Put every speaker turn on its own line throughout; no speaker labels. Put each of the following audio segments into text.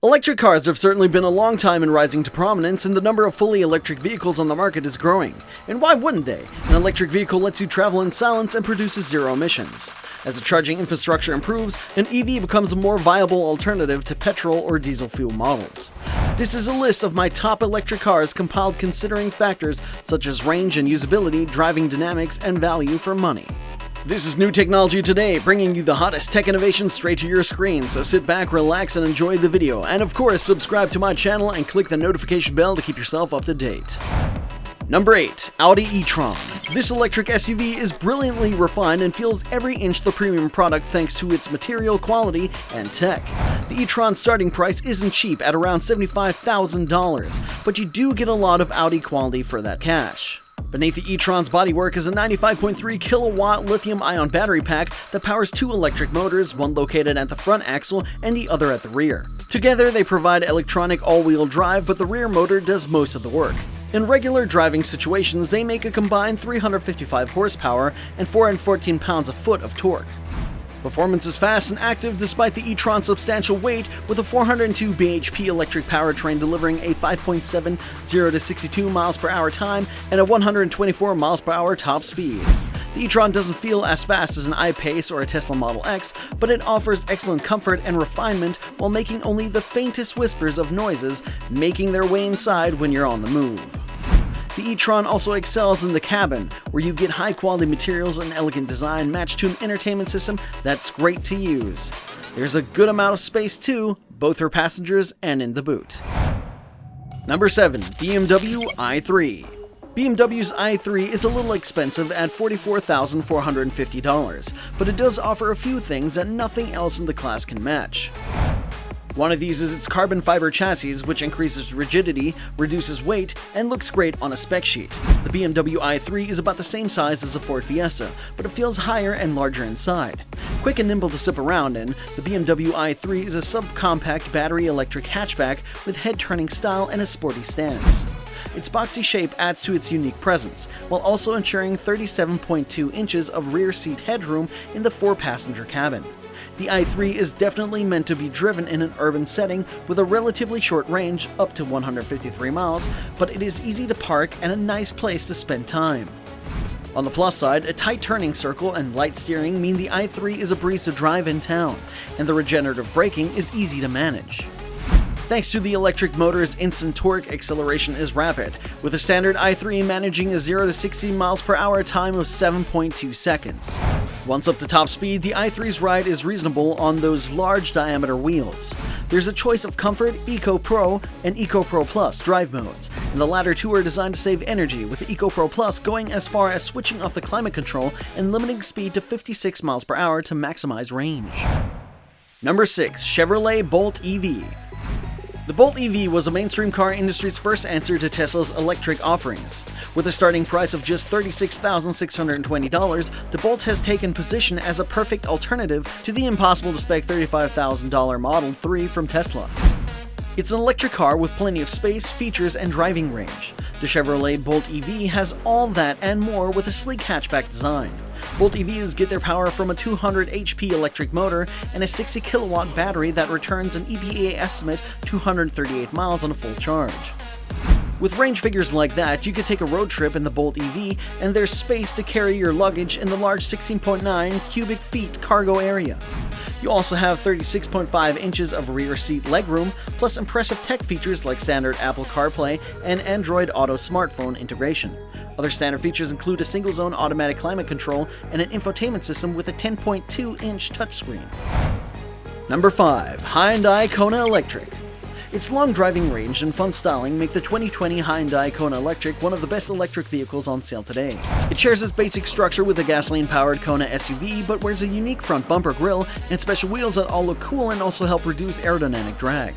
Electric cars have certainly been a long time in rising to prominence, and the number of fully electric vehicles on the market is growing. And why wouldn't they? An electric vehicle lets you travel in silence and produces zero emissions. As the charging infrastructure improves, an EV becomes a more viable alternative to petrol or diesel fuel models. This is a list of my top electric cars compiled considering factors such as range and usability, driving dynamics, and value for money. This is New Technology Today, bringing you the hottest tech innovations straight to your screen, so sit back, relax, and enjoy the video. And of course, subscribe to my channel and click the notification bell to keep yourself up to date. Number 8. Audi E-Tron. This electric SUV is brilliantly refined and feels every inch the premium product thanks to its material quality and tech. The E-Tron starting price isn't cheap at around $75,000, but you do get a lot of Audi quality for that cash. Beneath the e-tron's bodywork is a 95.3 kilowatt lithium-ion battery pack that powers two electric motors, one located at the front axle and the other at the rear. Together, they provide electronic all-wheel drive, but the rear motor does most of the work. In regular driving situations, they make a combined 355 horsepower and 414 pounds-foot of torque. Performance is fast and active despite the e-tron's substantial weight, with a 402 bhp electric powertrain delivering a 5.70 to 62 miles per hour time and a 124 miles per hour top speed. The e-tron doesn't feel as fast as an I-Pace or a Tesla Model X, but it offers excellent comfort and refinement while making only the faintest whispers of noises making their way inside when you're on the move. The e-tron also excels in the cabin, where you get high-quality materials and elegant design matched to an entertainment system that's great to use. There's a good amount of space too, both for passengers and in the boot. Number 7. BMW i3. BMW's i3 is a little expensive at $44,450, but it does offer a few things that nothing else in the class can match. One of these is its carbon fiber chassis, which increases rigidity, reduces weight, and looks great on a spec sheet. The BMW i3 is about the same size as a Ford Fiesta, but it feels higher and larger inside. Quick and nimble to zip around in, the BMW i3 is a subcompact battery electric hatchback with head-turning style and a sporty stance. Its boxy shape adds to its unique presence, while also ensuring 37.2 inches of rear seat headroom in the 4-passenger cabin. The i3 is definitely meant to be driven in an urban setting with a relatively short range, up to 153 miles, but it is easy to park and a nice place to spend time. On the plus side, a tight turning circle and light steering mean the i3 is a breeze to drive in town, and the regenerative braking is easy to manage. Thanks to the electric motor's instant torque, acceleration is rapid, with a standard i3 managing a 0 to 60 miles per hour time of 7.2 seconds. Once up to top speed, the i3's ride is reasonable on those large diameter wheels. There's a choice of Comfort, Eco Pro, and Eco Pro Plus drive modes, and the latter two are designed to save energy, with the Eco Pro Plus going as far as switching off the climate control and limiting speed to 56 miles per hour to maximize range. Number 6. Chevrolet Bolt EV. The Bolt EV was the mainstream car industry's first answer to Tesla's electric offerings. With a starting price of just $36,620, the Bolt has taken position as a perfect alternative to the impossible-to-spec $35,000 Model 3 from Tesla. It's an electric car with plenty of space, features, and driving range. The Chevrolet Bolt EV has all that and more with a sleek hatchback design. Bolt EVs get their power from a 200 HP electric motor and a 60 kilowatt battery that returns an EPA estimate 238 miles on a full charge. With range figures like that, you could take a road trip in the Bolt EV, and there's space to carry your luggage in the large 16.9 cubic feet cargo area. You also have 36.5 inches of rear seat legroom, plus impressive tech features like standard Apple CarPlay and Android Auto smartphone integration. Other standard features include a single-zone automatic climate control and an infotainment system with a 10.2-inch touchscreen. Number 5. Hyundai Kona Electric. Its long driving range and fun styling make the 2020 Hyundai Kona Electric one of the best electric vehicles on sale today. It shares its basic structure with a gasoline-powered Kona SUV, but wears a unique front bumper grille and special wheels that all look cool and also help reduce aerodynamic drag.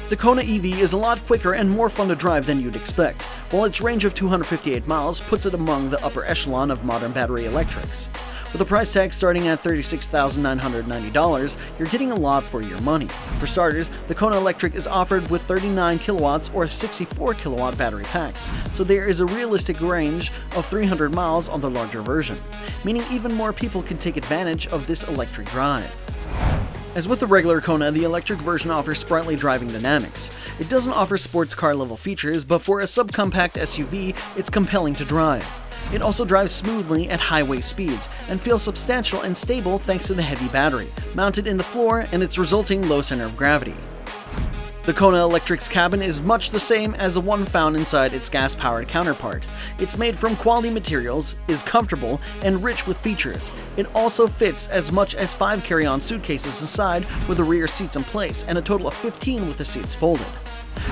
The Kona EV is a lot quicker and more fun to drive than you'd expect, while its range of 258 miles puts it among the upper echelon of modern battery electrics. With a price tag starting at $36,990, you're getting a lot for your money. For starters, the Kona Electric is offered with 39 kilowatts or 64 kilowatt battery packs, so there is a realistic range of 300 miles on the larger version, meaning even more people can take advantage of this electric drive. As with the regular Kona, the electric version offers sprightly driving dynamics. It doesn't offer sports car level features, but for a subcompact SUV, it's compelling to drive. It also drives smoothly at highway speeds, and feels substantial and stable thanks to the heavy battery, mounted in the floor and its resulting low center of gravity. The Kona Electric's cabin is much the same as the one found inside its gas-powered counterpart. It's made from quality materials, is comfortable, and rich with features. It also fits as much as 5 carry-on suitcases inside with the rear seats in place, and a total of 15 with the seats folded.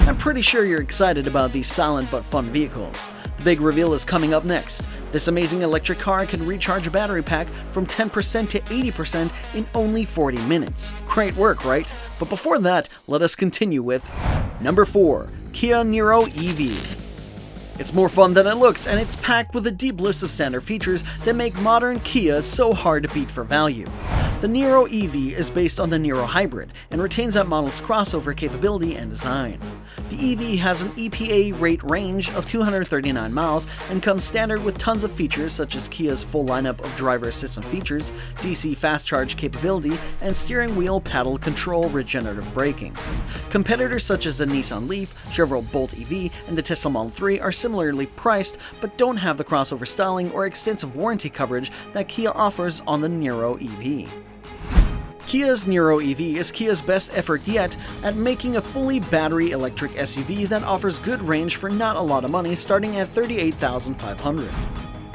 I'm pretty sure you're excited about these silent but fun vehicles. The big reveal is coming up next. This amazing electric car can recharge a battery pack from 10% to 80% in only 40 minutes. Great work, right? But before that, let us continue with number 4. Kia Niro EV. It's more fun than it looks, and it's packed with a deep list of standard features that make modern Kia so hard to beat for value. The Niro EV is based on the Niro Hybrid and retains that model's crossover capability and design. The EV has an EPA rate range of 239 miles and comes standard with tons of features such as Kia's full lineup of driver assistant features, DC fast charge capability, and steering wheel paddle control regenerative braking. Competitors such as the Nissan Leaf, Chevrolet Bolt EV, and the Tesla Model 3 are similarly priced but don't have the crossover styling or extensive warranty coverage that Kia offers on the Niro EV. Kia's Niro EV is Kia's best effort yet at making a fully battery electric SUV that offers good range for not a lot of money, starting at $38,500.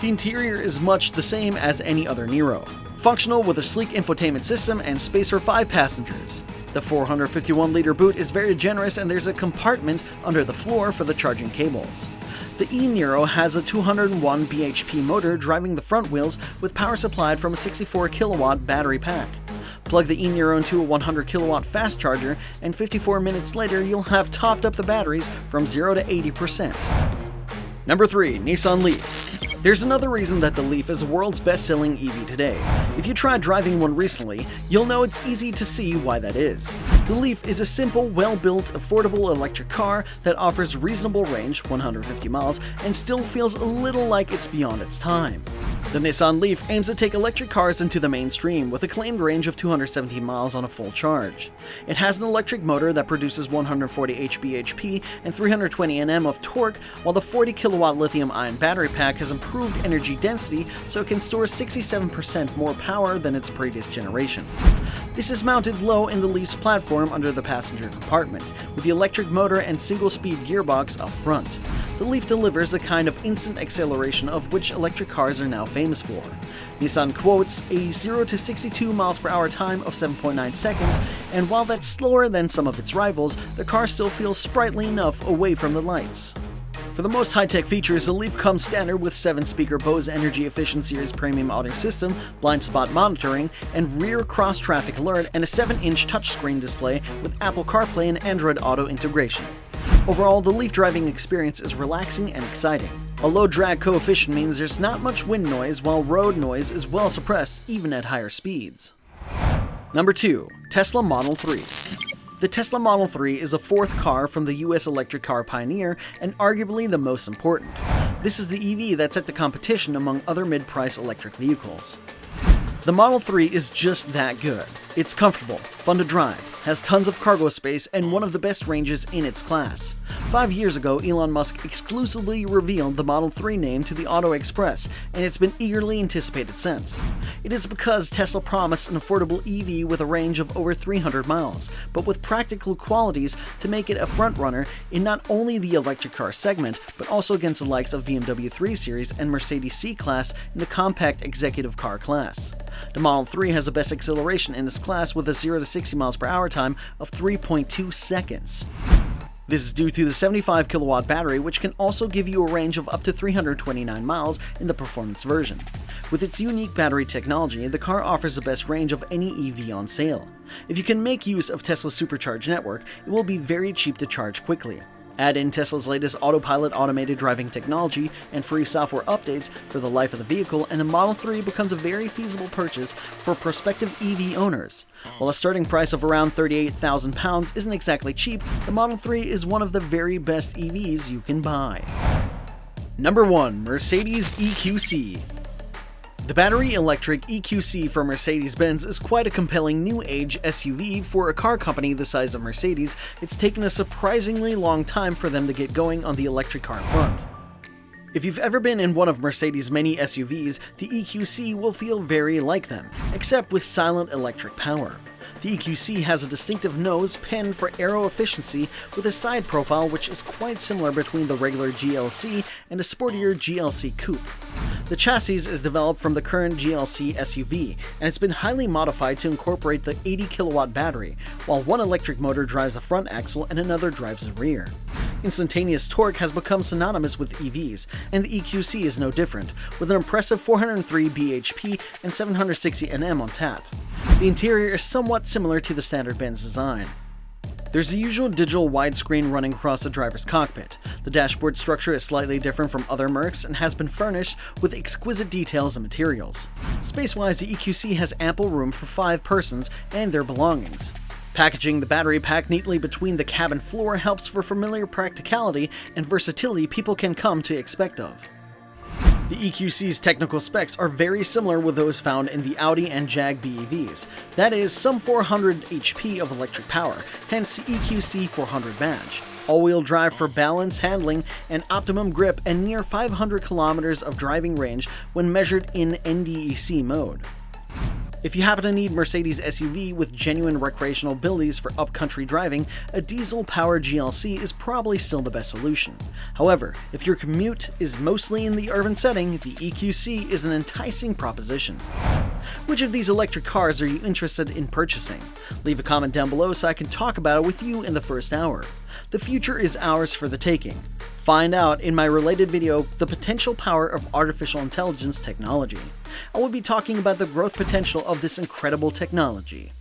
The interior is much the same as any other Niro, functional with a sleek infotainment system and space for 5 passengers. The 451-liter boot is very generous, and there's a compartment under the floor for the charging cables. The e-Niro has a 201 bhp motor driving the front wheels with power supplied from a 64 kilowatt battery pack. Plug the e-Niro into a 100 kilowatt fast charger, and 54 minutes later you'll have topped up the batteries from 0 to 80%. Number 3. Nissan Leaf. There's another reason that the Leaf is the world's best-selling EV today. If you tried driving one recently, you'll know it's easy to see why that is. The Leaf is a simple, well-built, affordable electric car that offers reasonable range, 150 miles, and still feels a little like it's beyond its time. The Nissan Leaf aims to take electric cars into the mainstream with a claimed range of 217 miles on a full charge. It has an electric motor that produces 140 bhp and 320 Nm of torque, while the 40 kilowatt lithium-ion battery pack has improved energy density so it can store 67% more power than its previous generation. This is mounted low in the Leaf's platform under the passenger compartment, with the electric motor and single-speed gearbox up front. The Leaf delivers the kind of instant acceleration of which electric cars are now famous for. Nissan quotes a 0 to 62 miles per hour time of 7.9 seconds, and while that's slower than some of its rivals, the car still feels sprightly enough away from the lights. For the most high-tech features, the Leaf comes standard with 7-speaker Bose Energy Efficient Series premium audio system, blind spot monitoring, and rear cross-traffic alert, and a 7-inch touchscreen display with Apple CarPlay and Android Auto integration. Overall, the Leaf driving experience is relaxing and exciting. A low drag coefficient means there's not much wind noise, while road noise is well suppressed even at higher speeds. Number 2. Tesla Model 3. The Tesla Model 3 is a fourth car from the US electric car pioneer and arguably the most important. This is the EV that set the competition among other mid-price electric vehicles. The Model 3 is just that good. It's comfortable, fun to drive, has tons of cargo space, and one of the best ranges in its class. 5 years ago, Elon Musk exclusively revealed the Model 3 name to the Auto Express, and it's been eagerly anticipated since. It is because Tesla promised an affordable EV with a range of over 300 miles, but with practical qualities to make it a frontrunner in not only the electric car segment, but also against the likes of BMW 3 Series and Mercedes C-Class in the compact executive car class. The Model 3 has the best acceleration in this class with a 0 to 60 miles per hour time of 3.2 seconds. This is due to the 75 kilowatt battery, which can also give you a range of up to 329 miles in the performance version. With its unique battery technology, the car offers the best range of any EV on sale. If you can make use of Tesla's supercharge network, it will be very cheap to charge quickly. Add in Tesla's latest autopilot automated driving technology and free software updates for the life of the vehicle, and the Model 3 becomes a very feasible purchase for prospective EV owners. While a starting price of around £38,000 isn't exactly cheap, the Model 3 is one of the very best EVs you can buy. Number 1. Mercedes EQC. The battery electric EQC from Mercedes-Benz is quite a compelling new age SUV for a car company the size of Mercedes. It's taken a surprisingly long time for them to get going on the electric car front. If you've ever been in one of Mercedes' many SUVs, the EQC will feel very like them, except with silent electric power. The EQC has a distinctive nose penned for aero efficiency with a side profile which is quite similar between the regular GLC and a sportier GLC coupe. The chassis is developed from the current GLC SUV, and it's been highly modified to incorporate the 80 kilowatt battery, while one electric motor drives the front axle and another drives the rear. Instantaneous torque has become synonymous with EVs, and the EQC is no different, with an impressive 403 bhp and 760 Nm on tap. The interior is somewhat similar to the standard Benz design. There's the usual digital widescreen running across the driver's cockpit. The dashboard structure is slightly different from other Mercs and has been furnished with exquisite details and materials. Space-wise, the EQC has ample room for 5 persons and their belongings. Packaging the battery pack neatly between the cabin floor helps for familiar practicality and versatility people can come to expect of. The EQC's technical specs are very similar with those found in the Audi and Jag BEVs. That is, some 400 HP of electric power, hence the EQC 400 badge. All-wheel drive for balance, handling, and optimum grip, and near 500 kilometers of driving range when measured in NDEC mode. If you happen to need Mercedes SUV with genuine recreational abilities for upcountry driving, a diesel-powered GLC is probably still the best solution. However, if your commute is mostly in the urban setting, the EQC is an enticing proposition. Which of these electric cars are you interested in purchasing? Leave a comment down below so I can talk about it with you in the first hour. The future is ours for the taking. Find out in my related video the potential power of artificial intelligence technology. I will be talking about the growth potential of this incredible technology.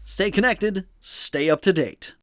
Stay connected, stay up to date.